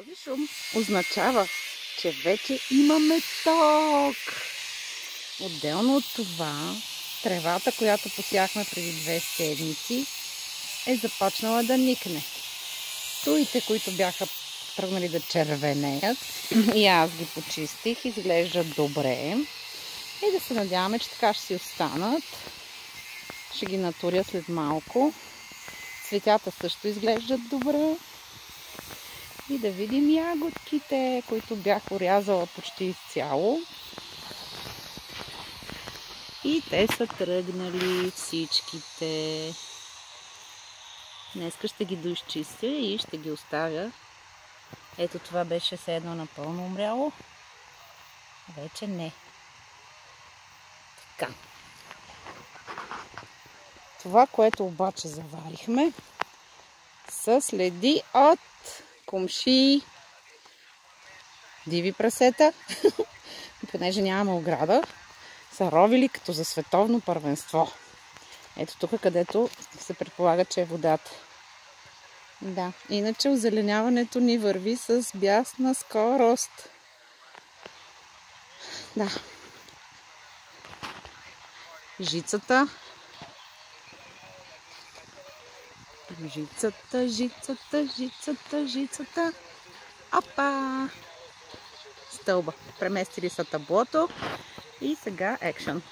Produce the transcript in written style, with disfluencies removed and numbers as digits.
Този шум означава, че вече имаме ток. Отделно от това, тревата, която посяхме преди 2 седмици, е започнала да никне. Туите, които бяха тръгнали да червенеят, и аз ги почистих, изглеждат добре. И да се надяваме, че така ще си останат. Ще ги натуря след малко. Цветята също изглеждат добре. И да видим ягодките, които бях орязала почти изцяло. И те са тръгнали всичките. Днеска ще ги доизчистя и ще ги оставя. Ето това беше все едно напълно умряло. Вече не. Така. Това, което обаче заварихме, са следи от комши, диви прасета. Понеже нямаме ограда, са ровили като за световно първенство. Ето тук, където се предполага, че е водата. Да, иначе озеленяването ни върви с бясна скорост. Да. Жицата. Жицата, жицата, жицата, жицата. Опа! Стълба. Преместили са таблото. И сега екшън.